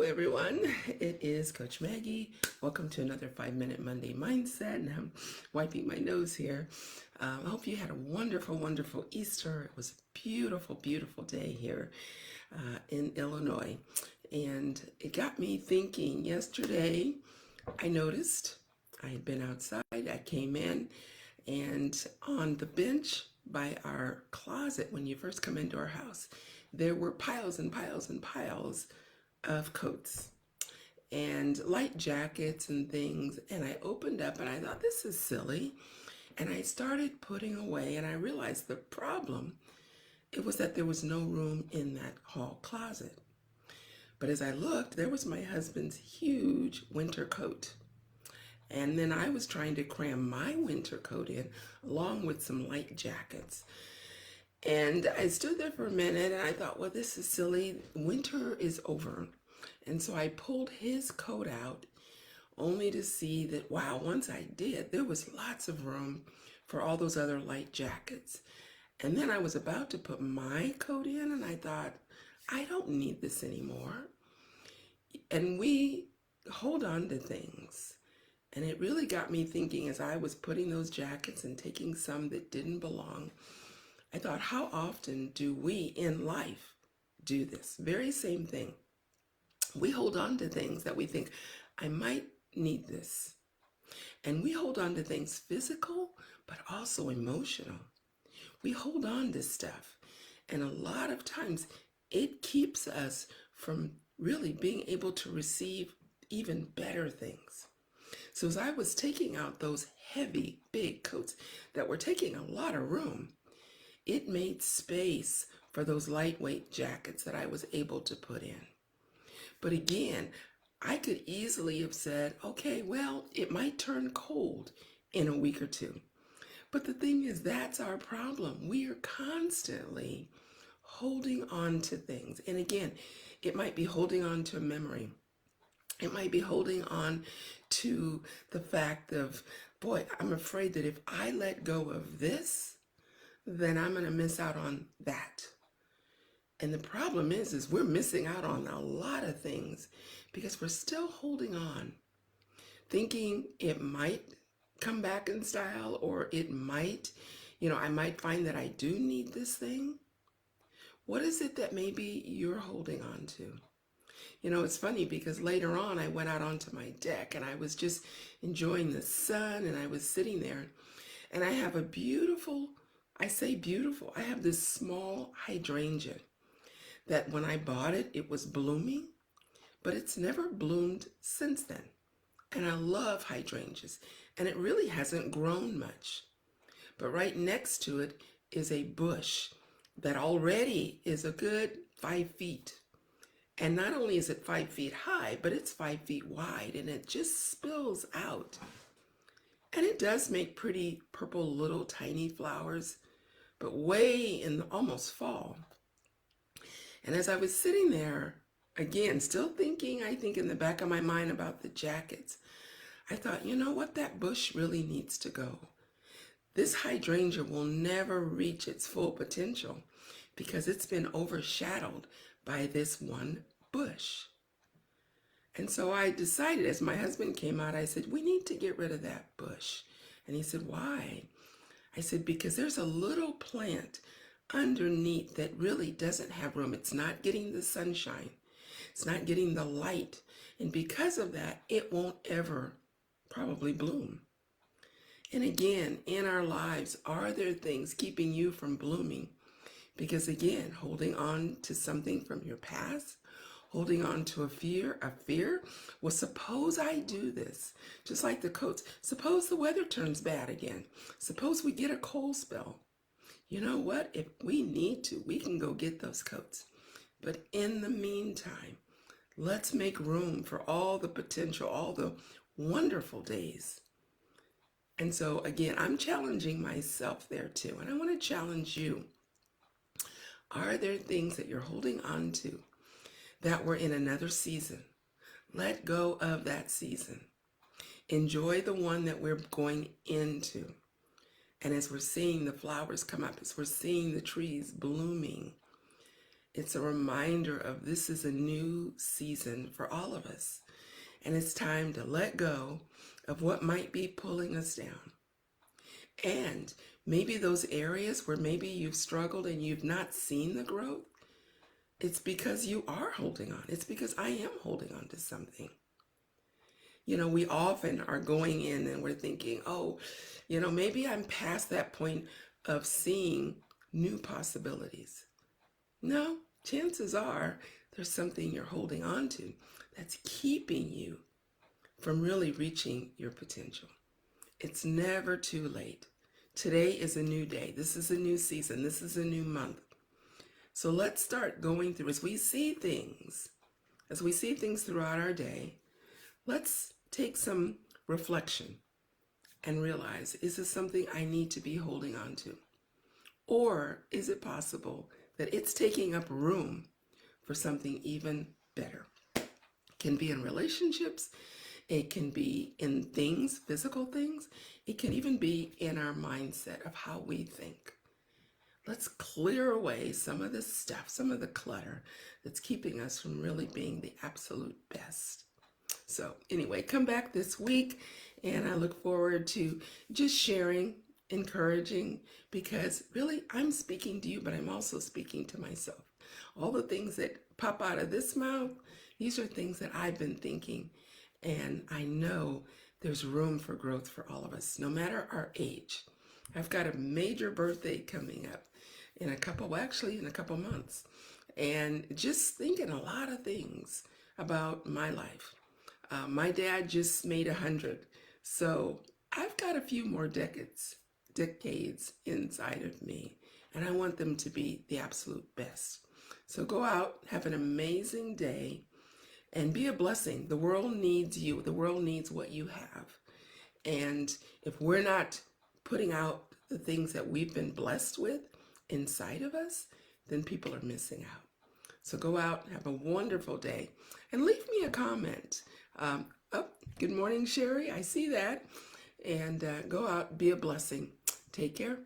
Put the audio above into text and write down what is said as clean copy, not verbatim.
Everyone. It is Coach Maggie. Welcome to another 5-Minute Monday Mindset. And I'm wiping my nose here. I hope you had a wonderful, wonderful Easter. It was a beautiful, beautiful day here in Illinois. And it got me thinking yesterday. I noticed I had been outside. I came in, and on the bench by our closet, when you first come into our house, there were piles and piles and piles of coats and light jackets and things. And I opened up and I thought, this is silly. And I started putting away, and I realized the problem, it was that there was no room in that hall closet. But as I looked, there was my husband's huge winter coat. And then I was trying to cram my winter coat in along with some light jackets. And I stood there for a minute and I thought, well, this is silly. Winter is over. And so I pulled his coat out only to see that, wow, once I did, there was lots of room for all those other light jackets. And then I was about to put my coat in and I thought, I don't need this anymore. And we hold on to things. And it really got me thinking as I was putting those jackets and taking some that didn't belong. I thought, how often do we in life do this? Very same thing. We hold on to things that we think, I might need this. And we hold on to things physical, but also emotional. We hold on to stuff. And a lot of times it keeps us from really being able to receive even better things. So as I was taking out those heavy, big coats that were taking a lot of room, it made space for those lightweight jackets that I was able to put in. But again, I could easily have said, okay, well, it might turn cold in a week or two. But the thing is, that's our problem. We are constantly holding on to things. And again, it might be holding on to a memory. It might be holding on to the fact of, boy, I'm afraid that if I let go of this, then I'm going to miss out on that. And the problem is we're missing out on a lot of things because we're still holding on, thinking it might come back in style, or it might, I might find that I do need this thing. What is it that maybe you're holding on to? It's funny because later on I went out onto my deck and I was just enjoying the sun, and I was sitting there and I have a beautiful, I say beautiful, I have this small hydrangea that when I bought it, it was blooming, but it's never bloomed since then. And I love hydrangeas, and it really hasn't grown much. But right next to it is a bush that already is a good 5 feet. And not only is it 5 feet high, but it's 5 feet wide, and it just spills out. And it does make pretty purple little tiny flowers, but way in almost fall. And as I was sitting there, again, still thinking, I think in the back of my mind about the jackets, I thought, you know what, that bush really needs to go. This hydrangea will never reach its full potential because it's been overshadowed by this one bush. And so I decided, as my husband came out, I said, we need to get rid of that bush. And he said, why? I said, because there's a little plant underneath that really doesn't have room. It's not getting the sunshine. It's not getting the light. And because of that, it won't ever probably bloom. And again, in our lives, are there things keeping you from blooming? Because again, holding on to something from your past, holding on to a fear, well, suppose I do this, just like the coats. Suppose the weather turns bad again. Suppose we get a cold spell. You know what? If we need to, we can go get those coats. But in the meantime, let's make room for all the potential, all the wonderful days. And so again, I'm challenging myself there too. And I want to challenge you. Are there things that you're holding on to that were in another season? Let go of that season. Enjoy the one that we're going into. And as we're seeing the flowers come up, as we're seeing the trees blooming, It's a reminder of this is a new season for all of us. And it's time to let go of what might be pulling us down. And maybe those areas where maybe you've struggled and you've not seen the growth, it's because you are holding on. It's because I am holding on to something. We often are going in and we're thinking, oh, maybe I'm past that point of seeing new possibilities. No, chances are there's something you're holding on to that's keeping you from really reaching your potential. It's never too late. Today is a new day. This is a new season. This is a new month. So let's start going through as we see things throughout our day. Let's take some reflection and realize, is this something I need to be holding on to? Or is it possible that it's taking up room for something even better? It can be in relationships. It can be in things, physical things. It can even be in our mindset of how we think. Let's clear away some of the stuff, some of the clutter that's keeping us from really being the absolute best. So anyway, come back this week, and I look forward to just sharing, encouraging, because really I'm speaking to you, but I'm also speaking to myself. All the things that pop out of this mouth, these are things that I've been thinking, and I know there's room for growth for all of us, no matter our age. I've got a major birthday coming up in a couple months, and just thinking a lot of things about my life. My dad just made 100, so I've got a few more decades inside of me, and I want them to be the absolute best. So go out, have an amazing day, and be a blessing. The world needs you. The world needs what you have. And if we're not putting out the things that we've been blessed with inside of us, then people are missing out. So go out, have a wonderful day, and leave me a comment. Good morning, Sherry. I see that. And go out, be a blessing. Take care.